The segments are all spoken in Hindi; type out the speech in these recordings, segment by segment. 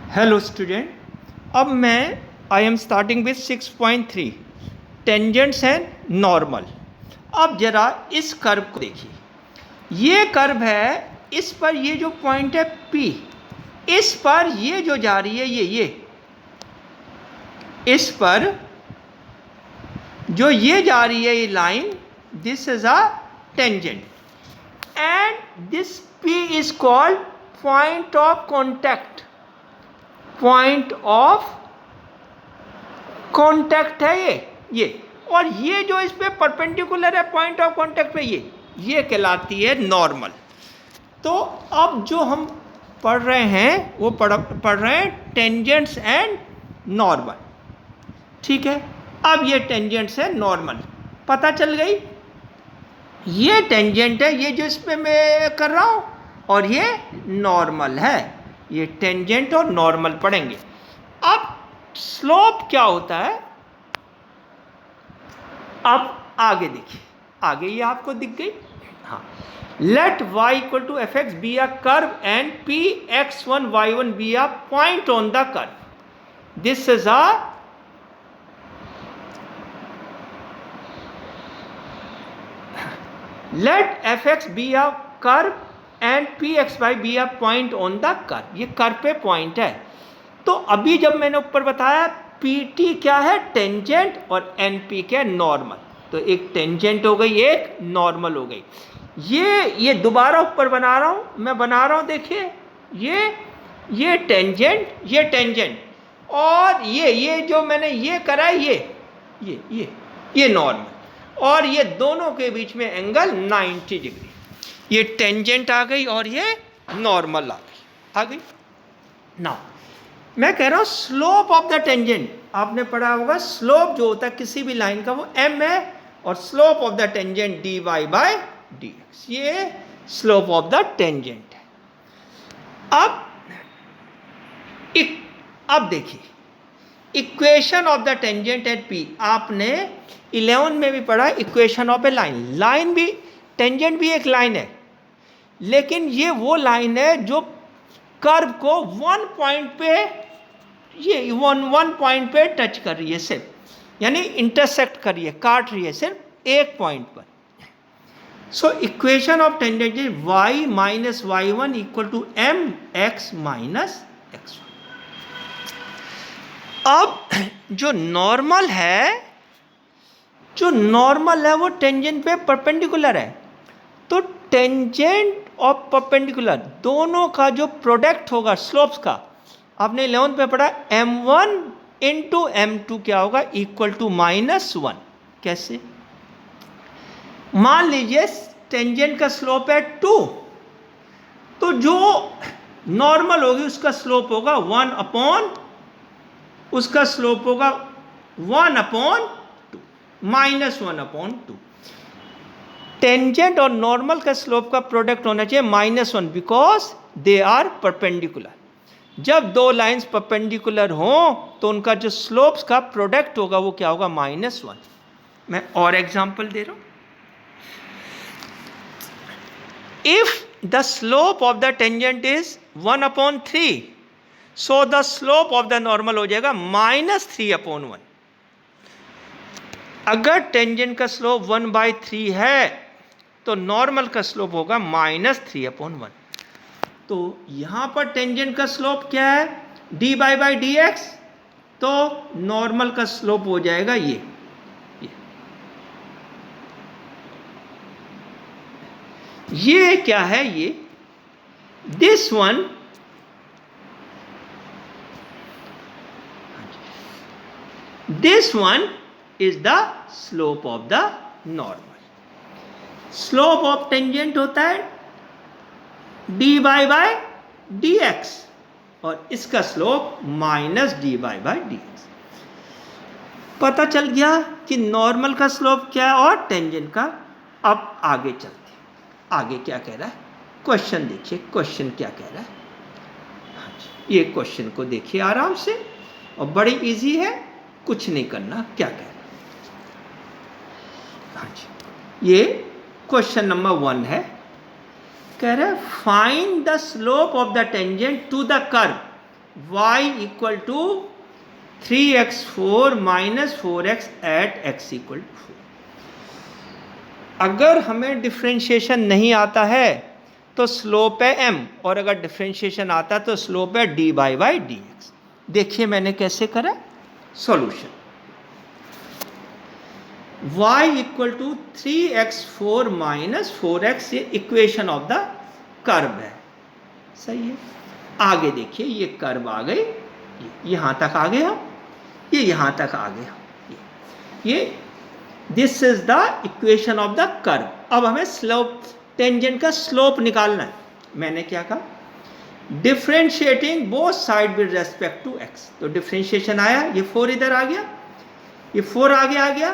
हेलो स्टूडेंट, अब I am starting with 6.3 tangents and normal. अब जरा इस कर्व को देखिए, ये कर्व है, इस पर ये जो पॉइंट है P, इस पर ये जो जा रही है ये इस पर जो ये जा रही है ये line, this is a tangent and this P is called point of contact. Point of contact है ये और ये जो इस पे परपेंडिकुलर है पॉइंट ऑफ कॉन्टैक्ट पे ये कहलाती है नॉर्मल। तो अब जो हम पढ़ रहे हैं वो पढ़ रहे हैं टेंजेंट्स एंड नॉर्मल, ठीक है। अब ये टेंजेंट्स है नॉर्मल पता चल गई, ये टेंजेंट है ये जो इस पे मैं कर रहा हूं और ये नॉर्मल है, ये टेंजेंट और नॉर्मल पढ़ेंगे। अब स्लोप क्या होता है, अब आगे देखिए, आगे ये आपको दिख गई। हाँ, let y equal to f x be a curve and p x1 y1 be a point on the curve. This is a let f x be a curve and p x y be a point on the curve. ये कर्व पे पॉइंट है। तो अभी जब मैंने ऊपर बताया पी टी क्या है टेंजेंट और एन पी क्या है नॉर्मल, तो एक टेंजेंट हो गई एक नॉर्मल हो गई। ये दोबारा ऊपर बना रहा हूं मैं, बना रहा हूं, देखिए ये टेंजेंट और ये जो मैंने ये करा है ये नॉर्मल और ये दोनों के बीच में एंगल 90 डिग्री। ये टेंजेंट आ गई और ये नॉर्मल आ गई। नाउ मैं कह रहा हूं स्लोप ऑफ द टेंजेंट, आपने पढ़ा होगा स्लोप जो होता है किसी भी लाइन का वो m है और slope of the tangent dy by dx, ये स्लोप ऑफ द टेंजेंट है। अब देखिए equation of the tangent at p, आपने 11 में भी पढ़ा equation of a line. Line भी, टेंजेंट भी एक लाइन है, लेकिन ये वो लाइन है जो कर्व को वन पॉइंट पे, ये वन पॉइंट पे टच कर रही है सिर्फ, यानी इंटरसेक्ट कर रही है, काट रही है सिर्फ एक पॉइंट पर। So equation of tangent is y minus y1 equal to m x minus x1। अब जो नॉर्मल है वो टेंजेंट पे परपेंडिकुलर है, तो टेंजेंट और परपेंडिकुलर दोनों का जो प्रोडक्ट होगा स्लोप्स का, आपने 11 पे पढ़ा m1 इंटू m2 क्या होगा इक्वल टू -1। कैसे? मान लीजिए टेंजेंट का स्लोप है 2, तो जो नॉर्मल होगी उसका स्लोप होगा 1 अपॉन, उसका स्लोप होगा 1 अपॉन 2, -1/2। टेंजेंट और नॉर्मल का स्लोप का प्रोडक्ट होना चाहिए -1 बिकॉज दे आर परपेंडिकुलर। जब दो लाइंस परपेंडिकुलर हों तो उनका जो स्लोप्स का प्रोडक्ट होगा वो क्या होगा -1। मैं और एग्जांपल दे रहा हूं। If the slope of the tangent is 1/3, so the slope of the normal हो जाएगा -3/1। अगर टेंजेंट का स्लोप 1/3 है तो नॉर्मल का स्लोप होगा -3/1। तो यहां पर टेंजेंट का स्लोप क्या है dy बाई dx, तो नॉर्मल का स्लोप हो जाएगा ये क्या है, ये this one is the slope of the normal. Slope of tangent होता है dy बाई dx और इसका स्लोप -dy बाई dx। पता चल गया कि नॉर्मल का स्लोप क्या है और टेंजेंट का। अब आगे चलते हैं, आगे क्या कह रहा है क्वेश्चन देखिए, क्वेश्चन क्या कह रहा है। हाँ जी, ये क्वेश्चन को देखिए आराम से और बड़ी इजी है, कुछ नहीं करना। क्या कह रहा है, हाँ जी, ये क्वेश्चन नंबर 1 है। कह रहे find the slope of the tangent to the curve y equal to 3x4 minus 4x at x equal to 4। अगर हमें डिफ्रेंशिएशन नहीं आता है तो स्लोप है m, और अगर डिफ्रेंशिएशन आता है तो स्लोप है dy बाई dx। देखिए मैंने कैसे करा solution. y equal to 3x4 minus 4x, ये इक्वेशन ऑफ द कर्व है, सही है। आगे देखिए ये कर्व आ गई, यहां तक आ गया, ये यहां तक आ गया, ये this is the equation of the curve. अब हमें स्लोप, टेंजेंट का स्लोप निकालना है। मैंने क्या कहा, differentiating both side with respect to x, तो डिफ्रेंशिएशन आया, ये 4 इधर आ गया, ये 4 आगे आ गया,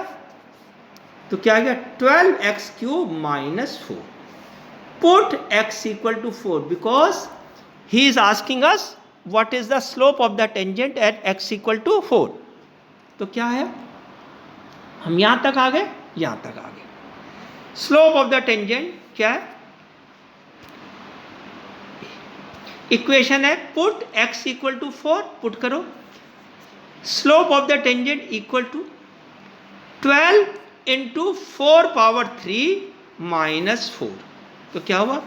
तो क्या आ गया 12x cube minus 4। Put x equal to 4 because he is asking us what is the slope of the tangent at x equal to 4। तो क्या है, हम यहां तक आ गए, यहां तक आ गए। स्लोप ऑफ द टेंजेंट क्या है, इक्वेशन है put x equal to 4, put करो, slope of the tangent equal to 12 into 4 power 3 minus 4। तो क्या हुआ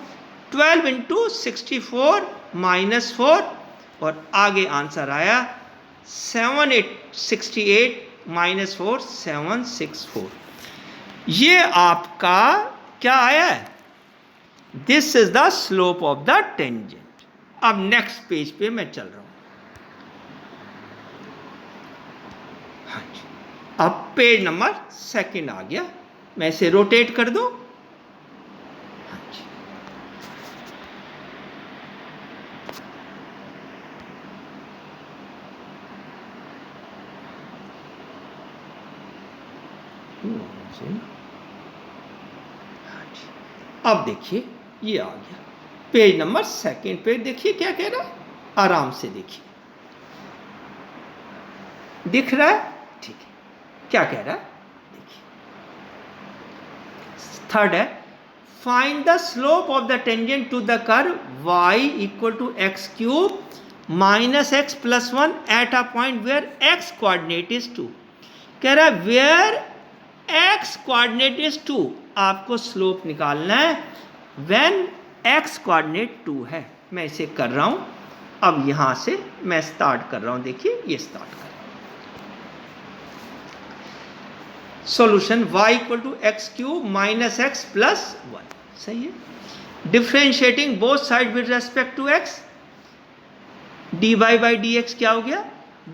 12 इंटू 64 माइनस 4, और आगे आंसर आया 768 माइनस 4 764। ये आपका क्या आया है, this is the slope of the tangent. अब नेक्स्ट पेज पे मैं चल रहा हूं। हाँ जी, अब पेज नंबर 2 आ गया, मैं इसे रोटेट कर दूं। हाँ जी, हाँ जी, अब देखिए ये आ गया पेज नंबर 2 पे। देखिए क्या कह रहा है, आराम से देखिए, दिख रहा है, ठीक है। क्या कह रहा है देखिए, 3rd है, find the slope of the tangent to the curve y equal to x cube minus x plus 1 at a point where x coordinate is 2। कह रहा है वेयर x कोऑर्डिनेट इज 2, आपको स्लोप निकालना है व्हेन x कोऑर्डिनेट 2 है। मैं इसे कर रहा हूं, अब यहां से मैं स्टार्ट कर रहा हूं, देखिए ये स्टार्ट कर solution y equal to x cube minus x plus 1, सही है। Differentiating both side with respect to x, dy by D x क्या हो गया,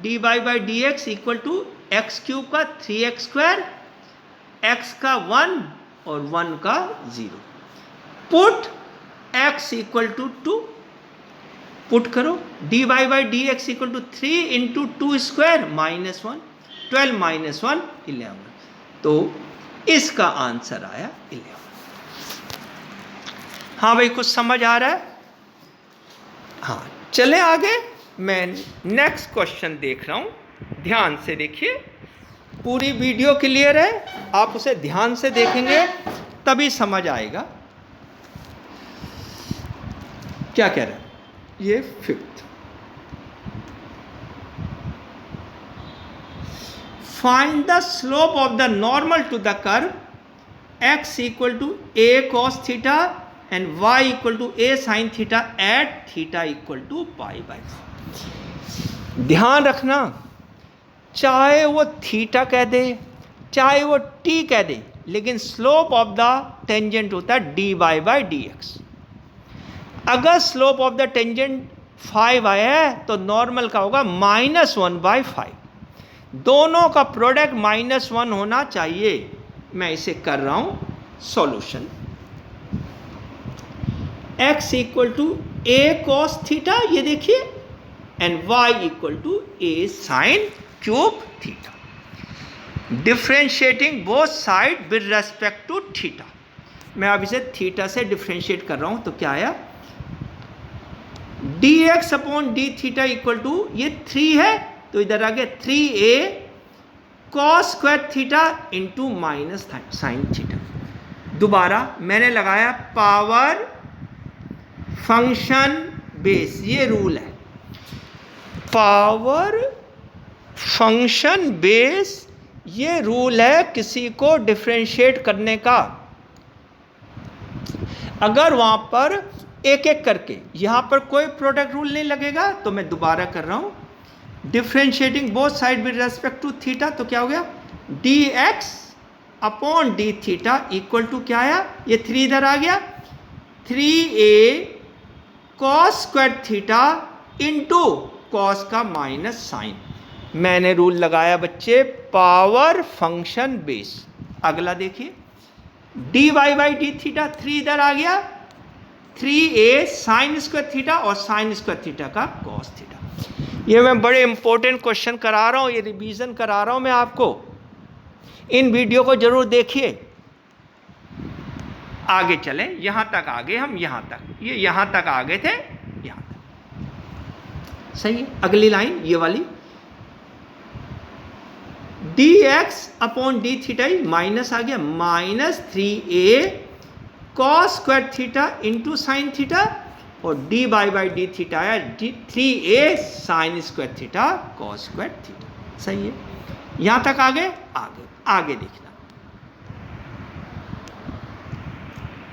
dy by D x equal to x cube का 3x स्क्वायर, x का 1 और 1 का 0। Put x equal to 2, put करो, dy by D x equal to 3 into 2 square minus 1, 12 minus 1 11। तो इसका आंसर आया 11। हाँ भाई, कुछ समझ आ रहा है? हाँ, चले आगे। मैं नेक्स्ट क्वेश्चन देख रहा हूं, ध्यान से देखिए, पूरी वीडियो क्लियर है, आप उसे ध्यान से देखेंगे तभी समझ आएगा। क्या कह रहा है ये 5th, find the slope of the normal to the curve x equal to a cos theta and y equal to a sin theta at theta equal to pi by 4। ध्यान रखना, चाहे वो थीटा कह दे चाहे वो टी कह दे, लेकिन स्लोप ऑफ द टेंजेंट होता है dy बाई डी एक्स। अगर स्लोप ऑफ द टेंजेंट 5 आया है तो नॉर्मल का होगा -1/5, दोनों का प्रोडक्ट -1 होना चाहिए। मैं इसे कर रहा हूं solution, x equal to a cos theta, ये देखिए, and y equal to a sin cube theta. Differentiating both side with respect to theta, मैं अब इसे थीटा से डिफ्रेंशिएट कर रहा हूं, तो क्या आया dx upon D theta equal to, ये 3 है तो इधर आ गया 3a cos square theta into minus sine theta. दोबारा मैंने लगाया पावर फंक्शन बेस, ये रूल है। पावर फंक्शन बेस, ये रूल है किसी को डिफरेंशिएट करने का। अगर वहां पर एक एक करके, यहां पर कोई प्रोडक्ट रूल नहीं लगेगा, तो मैं दोबारा कर रहा हूं, differentiating both side with respect to theta, तो क्या हो गया, d x upon D theta equal to क्या आया, ये 3 इधर आ गया, 3a cos square theta into cos का माइनस साइन। मैंने रूल लगाया बच्चे पावर फंक्शन बेस। अगला देखिए, d Y by D theta, 3 इधर आ गया, 3a साइन स्क्वायर थीटा और साइन स्क्वायर थीटा का कॉस थीटा। ये मैं बड़े इंपॉर्टेंट क्वेश्चन करा रहा हूं, ये रिवीजन करा रहा हूं मैं आपको, इन वीडियो को जरूर देखिए। आगे चलें, यहां तक आगे हम, यहां तक, ये यहां तक आ गए थे, यहां तक सही है। अगली लाइन ये वाली, D x upon D theta, minus आ गया, minus 3a cos square theta into sine theta, और D by by D theta आया 3a sine square theta cos square theta. सही है, यहां तक आगे, आगे आगे देखना।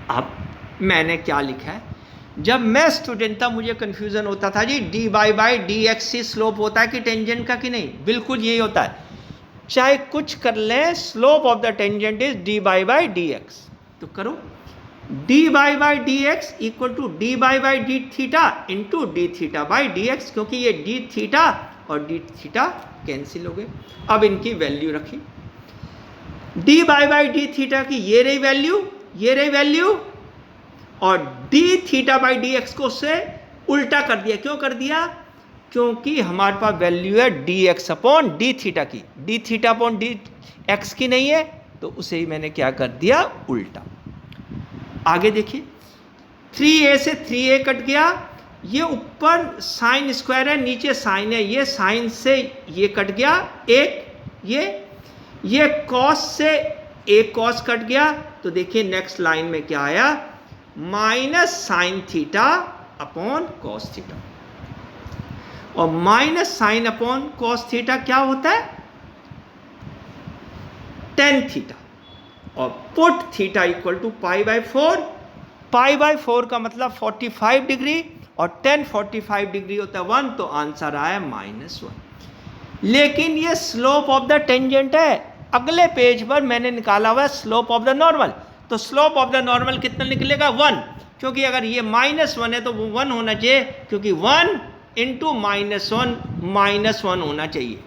अब मैंने क्या लिखा है, जब मैं स्टूडेंट था मुझे कंफ्यूजन होता था जी, D by by D X से स्लोप होता है कि टेंजेंट का कि नहीं, बिल्कुल यही होता है, चाहे कुछ कर लें, slope of the tangent is d by D x. तो करो, d by D x equal to d by D theta into d theta by D x, क्योंकि ये डी थीटा और डी थीटा कैंसिल हो गए। अब इनकी वैल्यू रखी, डी बाई डी थीटा की ये रही वैल्यू, ये रही वैल्यू, और d theta by D x को उससे उल्टा कर दिया। क्यों कर दिया, क्योंकि हमारे पास वैल्यू है D x upon D theta की, D theta upon D X की नहीं है, तो उसे ही मैंने क्या कर दिया, उल्टा। आगे देखिए, 3a से 3a कट गया, ये ऊपर साइन स्क्वायर है, नीचे साइन है, ये साइन से ये कट गया, एक ये कॉस से एक कॉस कट गया, तो देखिए नेक्स्ट लाइन में क्या आया, minus sine theta upon cos theta, और minus sine upon cos theta क्या होता है, टेन थीटा, और put theta equal to pi by 4, pi by 4 का मतलब 45 डिग्री, और 10 45 डिग्री होता है 1, तो आंसर आया -1। लेकिन ये स्लोप ऑफ द टेंजेंट है, अगले पेज पर मैंने निकाला हुआ है स्लोप ऑफ द नॉर्मल, तो स्लोप ऑफ द नॉर्मल कितना निकलेगा, 1, क्योंकि अगर ये -1 है तो वो 1 होना चाहिए, क्योंकि 1 इंटू -1 होना चाहिए।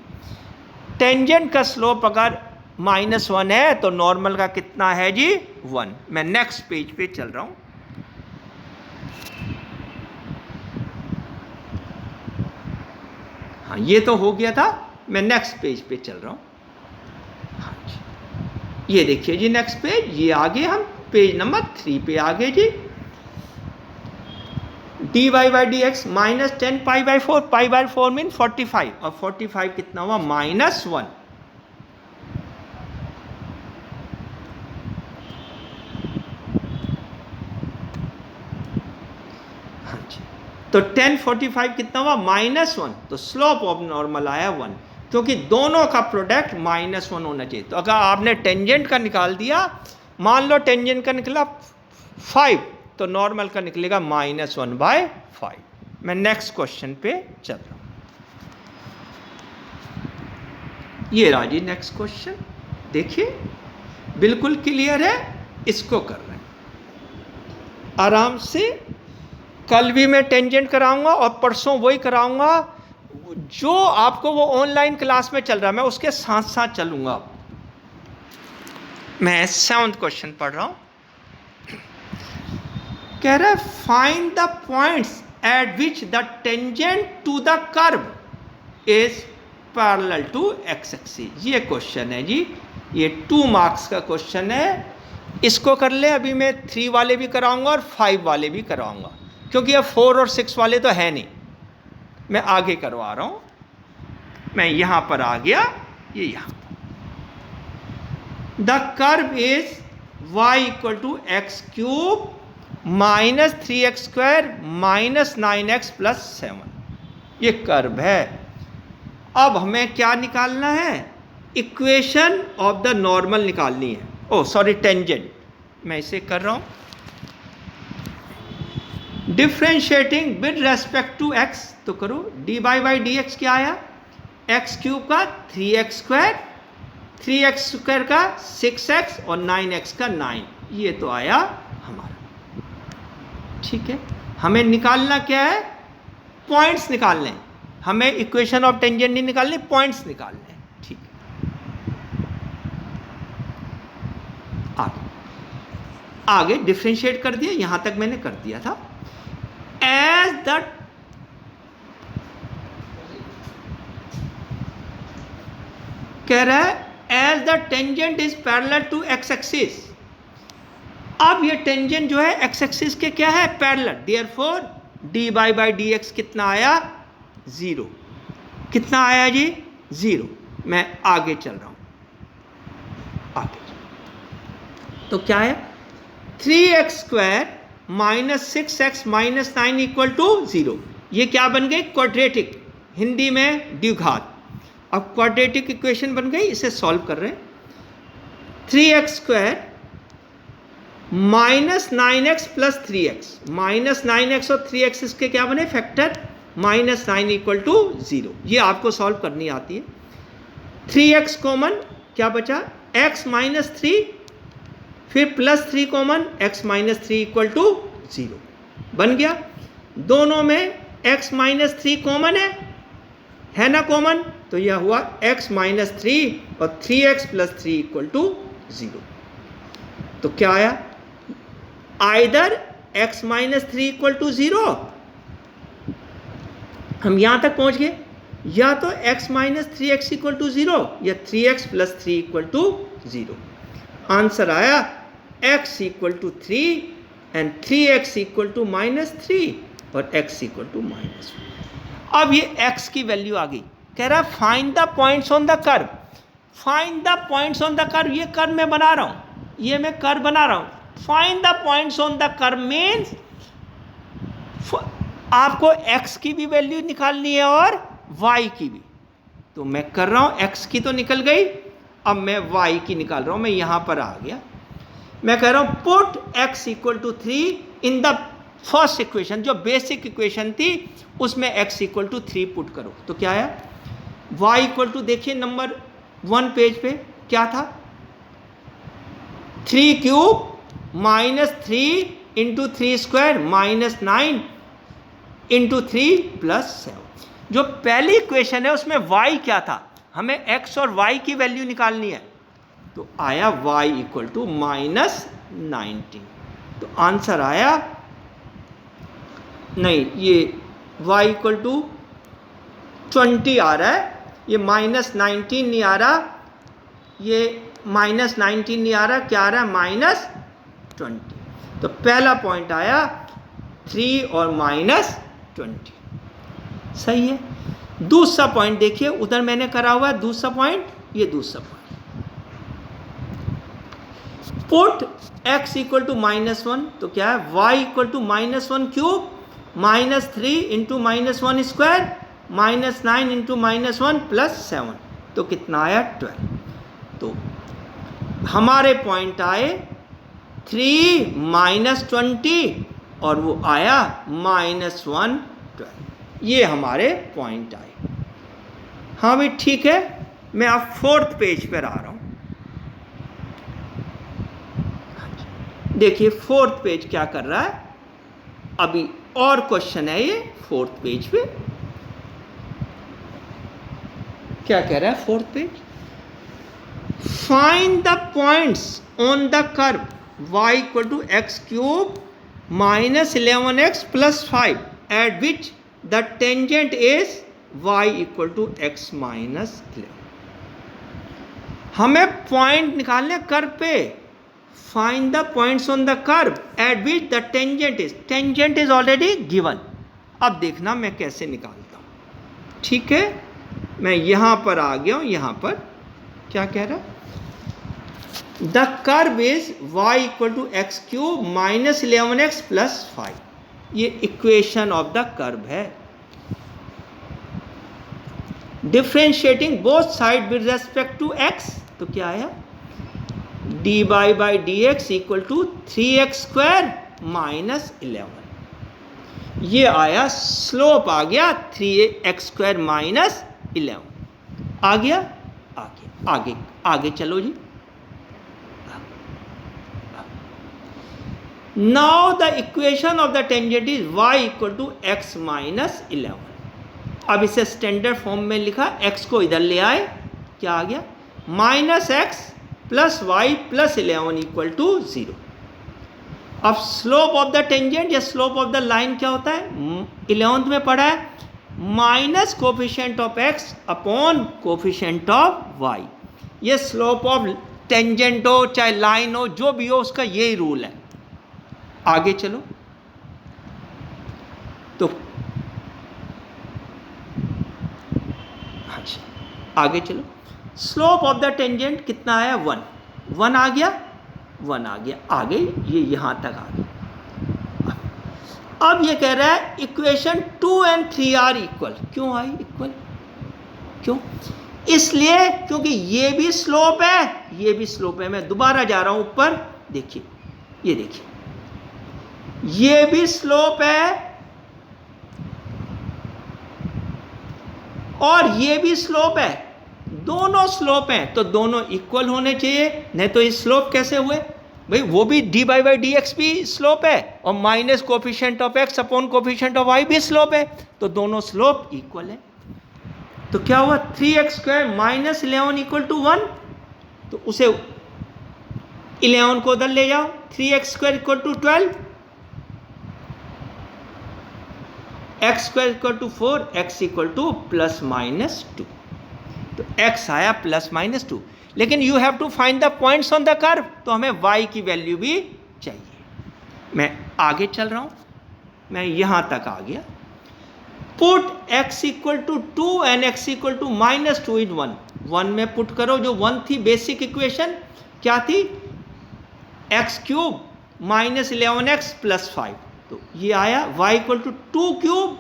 टेंजेंट का स्लोप अगर -1 है तो नॉर्मल का कितना है जी, 1। मैं नेक्स्ट पेज पे चल रहा हूं, हाँ ये तो हो गया था, मैं नेक्स्ट पेज पे चल रहा हूं। हाँ जी, ये देखिए जी नेक्स्ट पेज, ये आगे हम पेज नंबर 3 पे आ गए जी। D Y by D X minus 10 pi by 4, pi by 4 mean 45, और 45 कितना हुआ, -1। हाँ जी, तो 10 45 कितना हुआ, -1, तो स्लोप ऑफ नॉर्मल आया 1, क्योंकि दोनों का प्रोडक्ट -1 होना चाहिए। तो अगर आपने टेंजेंट का निकाल दिया, मान लो टेंजेंट का निकला 5, तो नॉर्मल का निकलेगा -1/5। मैं नेक्स्ट क्वेश्चन पे चल रहा हूं, ये रहा जी नेक्स्ट क्वेश्चन, देखिए बिल्कुल क्लियर है, इसको कर रहे हैं आराम से। कल भी मैं टेंजेंट कराऊंगा और परसों वही कराऊंगा जो आपको वो ऑनलाइन क्लास में चल रहा है, मैं उसके साथ साथ चलूंगा। मैं 7th क्वेश्चन पढ़ रहा हूं, कह रहा है find the points at which the tangent to the curve is parallel to x axis. ये क्वेश्चन है जी, ये 2 मार्क्स का क्वेश्चन है, इसको कर ले। अभी मैं 3 वाले भी कराऊंगा और 5 वाले भी कराऊंगा, क्योंकि अब 4 और 6 वाले तो है नहीं, मैं आगे करवा रहा हूं। मैं यहां पर आ गया, ये यहां पर, the curve is y equal to x cube -3x² -9x + 7, ये कर्व है। अब हमें क्या निकालना है, इक्वेशन ऑफ द नॉर्मल निकालनी है, ओ सॉरी टेंजेंट। मैं इसे कर रहा हूं differentiating with respect to x, तो करो डी बाई डी एक्स क्या आया, एक्स क्यूब का 3x स्क्वायर, 3x स्क्वायर का 6x और 9x का 9, ये तो आया हमारा। ठीक है, हमें निकालना क्या है, पॉइंट्स निकालने हैं, हमें इक्वेशन ऑफ टेंजेंट नहीं निकालनी, पॉइंट्स निकालने हैं। ठीक है, आगे डिफ्रेंशिएट कर दिया, यहां तक मैंने कर दिया था। एज द कह रहा है as the tangent is parallel to x axis. अब ये टेंजेंट जो है एक्स एक्सिस के क्या है, parallel, therefore D by D x कितना आया, 0। कितना आया जी, 0। मैं आगे चल रहा हूं, आगे तो क्या है, 3x square minus 6x minus 9 equal to 0। ये क्या बन गई, क्वाड्रेटिक, हिंदी में द्विघात। अब क्वाड्रेटिक इक्वेशन बन गई, इसे सॉल्व कर रहे हैं। 3x square minus 9x plus 3x, minus 9x और 3x इसके क्या बने, फैक्टर, माइनस 9 इक्वल टू 0। ये आपको सॉल्व करनी आती है। 3x कॉमन, क्या बचा, x माइनस 3, फिर plus 3 common, x minus 3 equal to 0 बन गया। दोनों में x माइनस 3 कॉमन है ना कॉमन, तो यह हुआ x माइनस 3 और 3x प्लस 3 इक्वल टू 0। तो क्या आया, either x minus 3 equal to 0, हम यहां तक पहुंच गए, या तो x minus 3x equal to 0 या 3x plus 3 equal to 0। Answer आया x equal to 3 and 3x equal to minus 3 और x इक्वल टू माइनस 1। अब ये x की वैल्यू आ गई, कह रहा है find the points on the curve. Find the points on the curve, ये कर्व मैं बना रहा हूं, ये मैं कर्व बना रहा हूं। Find the points on the curve means आपको x की भी वैल्यू निकालनी है और y की भी। तो मैं कर रहा हूं, x की तो निकल गई, अब मैं y की निकाल रहा हूं। मैं यहां पर आ गया, मैं कह रहा हूं put x equal to 3 in the first equation, जो बेसिक इक्वेशन थी उसमें x इक्वल टू 3 पुट करो। तो क्या आया, y इक्वल टू, देखिए नंबर 1 पेज पे क्या था, 3 cube minus 3 into 3 square minus 9 into 3 plus 7। जो पहली इक्वेशन है उसमें y क्या था, हमें x और y की वैल्यू निकालनी है, तो आया y इक्वल टू माइनस 19। तो आंसर आया, नहीं ये y इक्वल टू 20 आ रहा है, ये माइनस 19 नहीं आ रहा, ये माइनस 19 नहीं आ रहा, क्या आ रहा है, माइनस 20। तो पहला पॉइंट आया 3 और माइनस 20, सही है। दूसरा पॉइंट देखिए, उधर मैंने करा हुआ है दूसरा पॉइंट, ये दूसरा point, put x equal to minus 1, तो क्या है, y equal to minus 1 cube minus 3 into minus 1 square minus 9 into minus 1 plus 7, तो कितना आया, 12। तो हमारे पॉइंट आए 3 माइनस 20 और वो आया माइनस 1 12, ये हमारे पॉइंट आए। हाँ भाई ठीक है, मैं अब 4th पेज पर आ रहा हूँ। देखिए 4th पेज क्या कर रहा है, अभी और क्वेश्चन है ये 4th पेज पे, क्या कह रहा है 4th page, find the points on the curve y equal to x cube minus 11x plus 5 at which the tangent is y equal to x minus 11। हमें पॉइंट निकालने कर्व पे, find the points on the curve at which the tangent is already given. अब देखना मैं कैसे निकालता हूं, ठीक है। मैं यहां पर आ गया हूं, यहां पर क्या कह रहा, the curve is y equal to x cube minus 11x plus 5, ये इक्वेशन ऑफ द कर्व है। Differentiating both side with respect to x, तो क्या आया dy by D x equal to 3x square minus 11। ये आया स्लोप आ गया 3x स्क्वायर माइनस 11। आ गया, आगे आगे आगे चलो जी। Now the equation of the tangent is y equal to x minus 11। अब इसे स्टैंडर्ड फॉर्म में लिखा, x को इधर ले आए, क्या आ गया minus x plus y plus 11 equal to 0। अब स्लोप ऑफ द टेंजेंट या स्लोप ऑफ द लाइन क्या होता है, 11th में पढ़ा है, minus coefficient of x upon coefficient of y। ये स्लोप ऑफ टेंजेंट हो चाहे लाइन हो जो भी हो उसका यही रूल है। आगे चलो, तो आगे चलो, स्लोप ऑफ द टेंजेंट कितना आया 1 आ गया, 1 आ गया, आगे ये यहां तक आ गया। अब ये कह रहा है इक्वेशन 2 and 3 आर इक्वल। क्यों आई इक्वल, क्यों, इसलिए क्योंकि ये भी स्लोप है ये भी स्लोप है। मैं दोबारा जा रहा हूं ऊपर, देखिए ये देखिए ये भी स्लोप है और ये भी स्लोप है, दोनों स्लोप हैं तो दोनों इक्वल होने चाहिए, नहीं तो ये स्लोप कैसे हुए भाई। वो भी d by by D x भी स्लोप है और minus coefficient of x upon coefficient of y भी स्लोप है, तो दोनों स्लोप इक्वल है। तो क्या हुआ 3x square minus 11 equal to 1, तो उसे 11 को उधर ले जाओ, 3x square equal to 12, x square equal to 4, x equal to plus minus 2। तो x आया प्लस माइनस 2, लेकिन you have to find the points on the curve, तो हमें y की वैल्यू भी चाहिए। मैं आगे चल रहा हूं, मैं यहां तक आ गया। Put x equal to 2 and x equal to minus 2 in 1 में पुट करो। जो 1 थी बेसिक इक्वेशन क्या थी, x cube minus 11x plus 5, तो ये आया y equal to 2 cube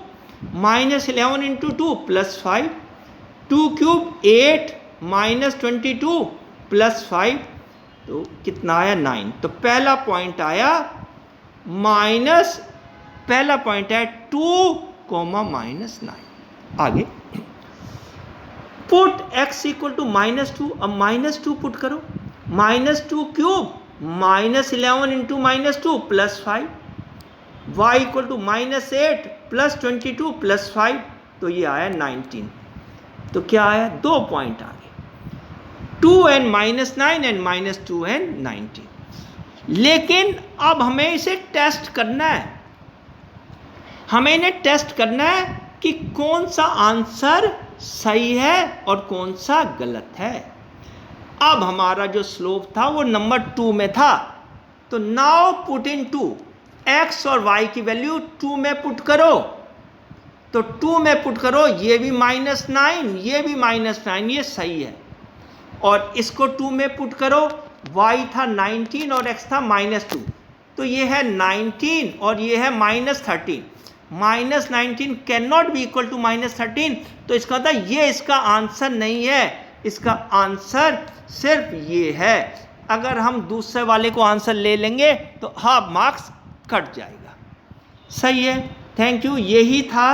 minus 11 into 2 plus 5, 2 cube 8 minus 22 plus 5, तो कितना आया 9। तो पहला पॉइंट आया माइनस, पहला पॉइंट है 2 कोमा माइनस 9। आगे put x equal to minus 2, अब माइनस 2 पुट करो, minus 2 cube minus 11 into minus 2 plus 5, y equal to minus 8 plus 22 plus 5, तो ये आया 19। तो क्या आया, 2 पॉइंट आ गए, 2 and minus 9 and minus 2 and 19। लेकिन अब हमें इसे टेस्ट करना है, हमें इन्हें टेस्ट करना है कि कौन सा आंसर सही है और कौन सा गलत है। अब हमारा जो स्लोप था वो नंबर 2 में था, तो नाउ पुट इन 2, x और y की वैल्यू 2 में पुट करो, तो 2 में पुट करो, ये भी माइनस 9 ये भी माइनस 9, ये सही है। और इसको 2 में पुट करो, y था 19 और x था माइनस 2, तो ये है 19 और ये है minus 13, minus 19 can not be equal to minus 13, तो इसका मतलब ये इसका आंसर नहीं है, इसका आंसर सिर्फ ये है। अगर हम दूसरे वाले को आंसर ले लेंगे तो हाफ मार्क्स कट जाएगा। सही है, थैंक यू, यही था।